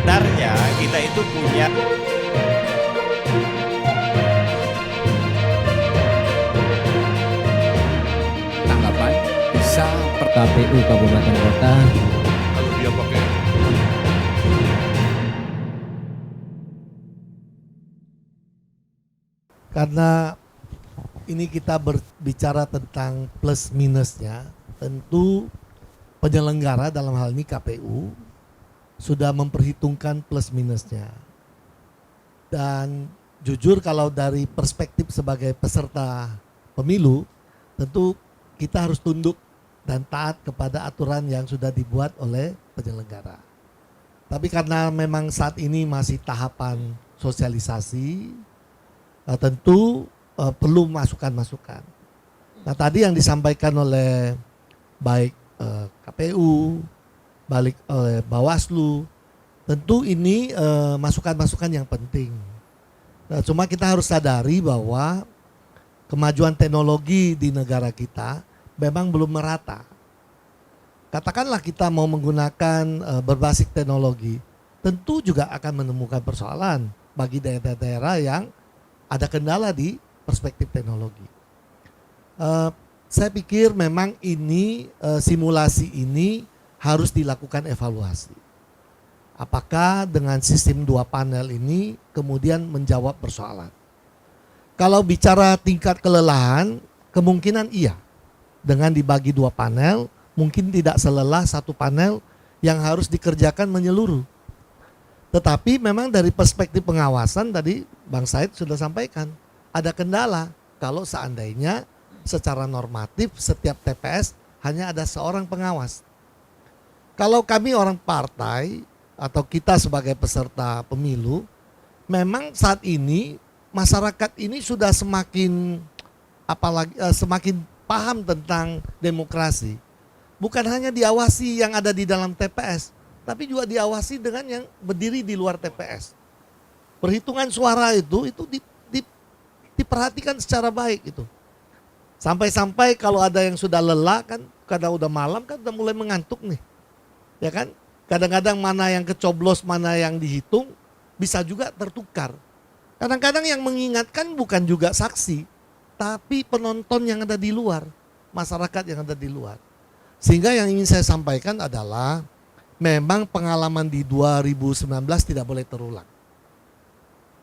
Sebenarnya kita itu punya tanggapan bisa KPU Kabupaten Kota kalau dia pakai karena ini kita berbicara tentang plus minusnya, tentu penyelenggara dalam hal ini KPU sudah memperhitungkan plus minusnya. Dan jujur kalau dari perspektif sebagai peserta pemilu, tentu kita harus tunduk dan taat kepada aturan yang sudah dibuat oleh penyelenggara. Tapi karena memang saat ini masih tahapan sosialisasi, tentu perlu masukan-masukan. Nah tadi yang disampaikan oleh baik KPU, balik oleh Bawaslu, tentu ini masukan-masukan yang penting. Nah, cuma kita harus sadari bahwa kemajuan teknologi di negara kita memang belum merata. Katakanlah kita mau menggunakan berbasis teknologi, tentu juga akan menemukan persoalan bagi daerah-daerah yang ada kendala di perspektif teknologi. Saya pikir memang ini simulasi ini harus dilakukan evaluasi. Apakah dengan sistem 2 panel ini kemudian menjawab persoalan? Kalau bicara tingkat kelelahan, kemungkinan iya. Dengan dibagi 2 panel, mungkin tidak selelah 1 panel yang harus dikerjakan menyeluruh. Tetapi memang dari perspektif pengawasan tadi Bang Said sudah sampaikan, ada kendala kalau seandainya secara normatif setiap TPS hanya ada seorang pengawas. Kalau kami orang partai atau kita sebagai peserta pemilu, memang saat ini masyarakat ini sudah semakin semakin paham tentang demokrasi. Bukan hanya diawasi yang ada di dalam TPS, tapi juga diawasi dengan yang berdiri di luar TPS. Perhitungan suara itu diperhatikan secara baik itu. Sampai-sampai kalau ada yang sudah lelah kan, kadang udah malam kan udah mulai mengantuk nih. Ya kan? Kadang-kadang mana yang kecoblos, mana yang dihitung bisa juga tertukar. Kadang-kadang yang mengingatkan bukan juga saksi, tapi penonton yang ada di luar, masyarakat yang ada di luar. Sehingga yang ingin saya sampaikan adalah memang pengalaman di 2019 tidak boleh terulang.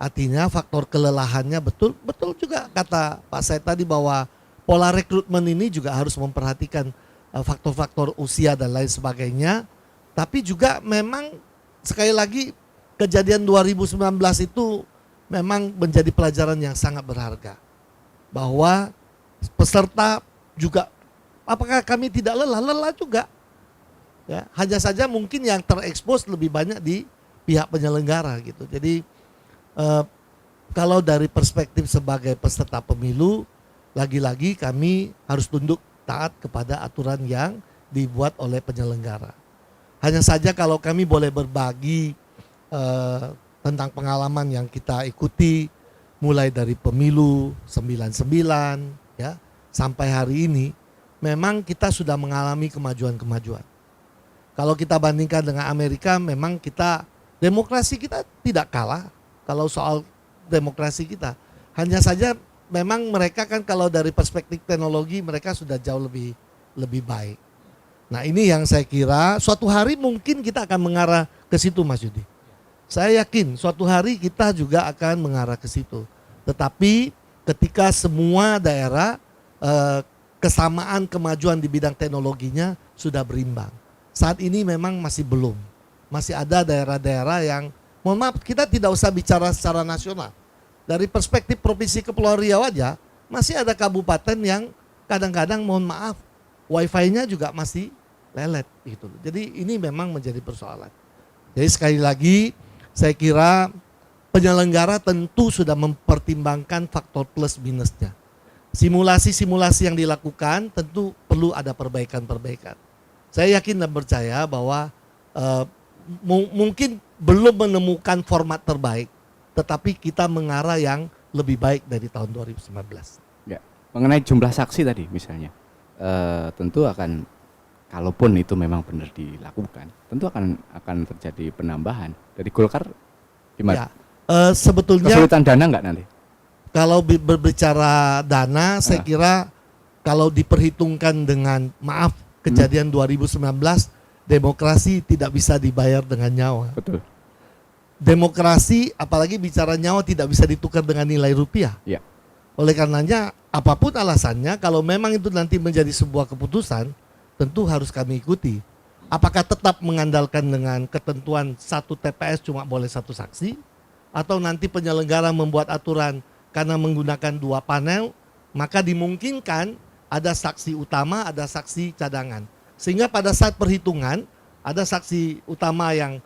Artinya faktor kelelahannya betul juga kata Pak Said tadi bahwa pola rekrutmen ini juga harus memperhatikan faktor-faktor usia dan lain sebagainya. Tapi juga memang sekali lagi kejadian 2019 itu memang menjadi pelajaran yang sangat berharga. Bahwa peserta juga, apakah kami tidak lelah? Lelah juga. Ya, hanya saja mungkin yang terekspos lebih banyak di pihak penyelenggara gitu. Jadi kalau dari perspektif sebagai peserta pemilu, lagi-lagi kami harus tunduk taat kepada aturan yang dibuat oleh penyelenggara. Hanya saja kalau kami boleh berbagi tentang pengalaman yang kita ikuti mulai dari pemilu 99 ya sampai hari ini, memang kita sudah mengalami kemajuan-kemajuan. Kalau kita bandingkan dengan Amerika, memang kita demokrasi kita tidak kalah kalau soal demokrasi kita. Hanya saja memang mereka kan kalau dari perspektif teknologi mereka sudah jauh lebih baik. Nah ini yang saya kira suatu hari mungkin kita akan mengarah ke situ Mas Yudi. Saya yakin suatu hari kita juga akan mengarah ke situ. Tetapi ketika semua daerah kesamaan kemajuan di bidang teknologinya sudah berimbang. Saat ini memang masih belum. Masih ada daerah-daerah yang, mohon maaf kita tidak usah bicara secara nasional. Dari perspektif Provinsi Kepulauan Riau aja masih ada kabupaten yang kadang-kadang mohon maaf wifi-nya juga masih lelet gitu. Jadi ini memang menjadi persoalan. Jadi sekali lagi saya kira penyelenggara tentu sudah mempertimbangkan faktor plus minusnya. Simulasi-simulasi yang dilakukan tentu perlu ada perbaikan-perbaikan. Saya yakin dan percaya bahwa mungkin belum menemukan format terbaik, tetapi kita mengarah yang lebih baik dari tahun 2019. Ya, mengenai jumlah saksi tadi misalnya, tentu akan, kalaupun itu memang benar dilakukan, tentu akan terjadi penambahan. Dari Golkar Ya, gimana? sebetulnya Kesulitan dana nggak nanti? kalau berbicara dana, saya kira kalau diperhitungkan dengan maaf kejadian 2019, demokrasi tidak bisa dibayar dengan nyawa. Betul. Demokrasi, apalagi bicara nyawa, tidak bisa ditukar dengan nilai rupiah. Ya. Oleh karenanya, apapun alasannya, kalau memang itu nanti menjadi sebuah keputusan, tentu harus kami ikuti. Apakah tetap mengandalkan dengan ketentuan satu TPS cuma boleh satu saksi, atau nanti penyelenggara membuat aturan karena menggunakan 2 panel, maka dimungkinkan ada saksi utama, ada saksi cadangan. Sehingga pada saat perhitungan, ada saksi utama yang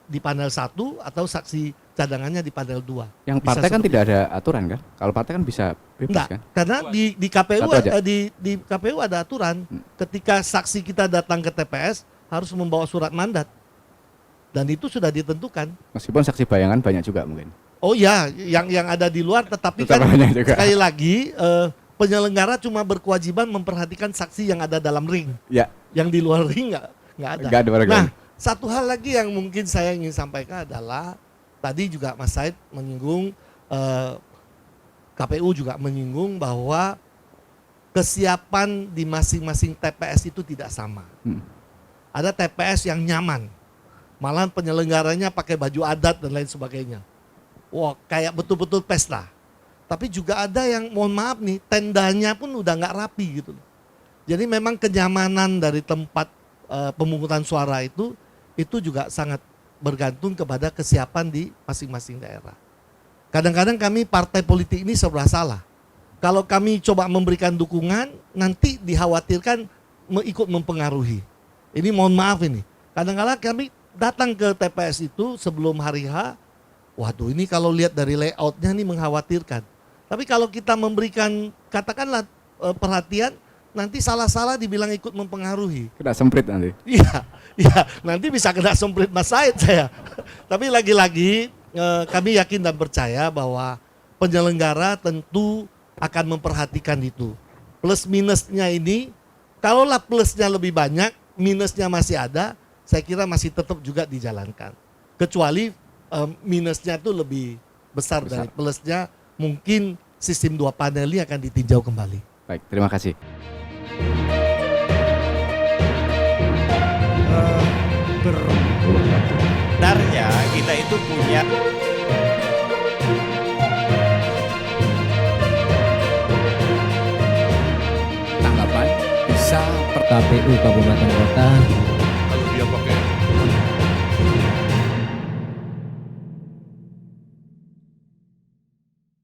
di panel 1 atau saksi cadangannya di panel 2. Yang Bisa partai kan seperti tidak ada aturan kan? Kalau partai kan bisa bebas Enggak, kan? karena di KPU Satu aja. di KPU ada aturan. Ketika saksi kita datang ke TPS harus membawa surat mandat. Dan itu sudah ditentukan. Meskipun saksi bayangan banyak juga mungkin. Oh ya, yang ada di luar, tetapi Tetap kan banyak juga. sekali lagi penyelenggara cuma berkewajiban memperhatikan saksi yang ada dalam ring. Ya, Yang di luar ring nggak ada. nggak ada warga. Nah, satu hal lagi yang mungkin saya ingin sampaikan adalah tadi juga Mas Said menyinggung, KPU juga menyinggung bahwa kesiapan di masing-masing TPS itu tidak sama. Ada TPS yang nyaman, malahan penyelenggaranya pakai baju adat dan lain sebagainya. Wah, kayak betul-betul pesta. Tapi juga ada yang, mohon maaf nih, tendanya pun udah nggak rapi gitu. Jadi memang kenyamanan dari tempat pemungutan suara itu juga sangat bergantung kepada kesiapan di masing-masing daerah. Kadang-kadang kami partai politik ini serba salah. Kalau kami coba memberikan dukungan, nanti dikhawatirkan ikut mempengaruhi. Ini mohon maaf ini. Kadang-kadang kami datang ke TPS itu sebelum hari H, waduh ini kalau lihat dari layoutnya ini mengkhawatirkan. Tapi kalau kita memberikan katakanlah perhatian, nanti salah-salah dibilang ikut mempengaruhi. Kena semprit nanti. Iya, iya, nanti bisa kena semprit Mas Said saya. Tapi lagi-lagi kami yakin dan percaya bahwa penyelenggara tentu akan memperhatikan itu. Plus minusnya ini, kalaulah plusnya lebih banyak, minusnya masih ada, saya kira masih tetap juga dijalankan. Kecuali minusnya itu lebih besar dari plusnya, mungkin sistem 2 panel ini akan ditinjau kembali. Baik, terima kasih. Sebenarnya kita itu punya Tanggapan bisa KPU Kabupaten Kota Kalau dia pakai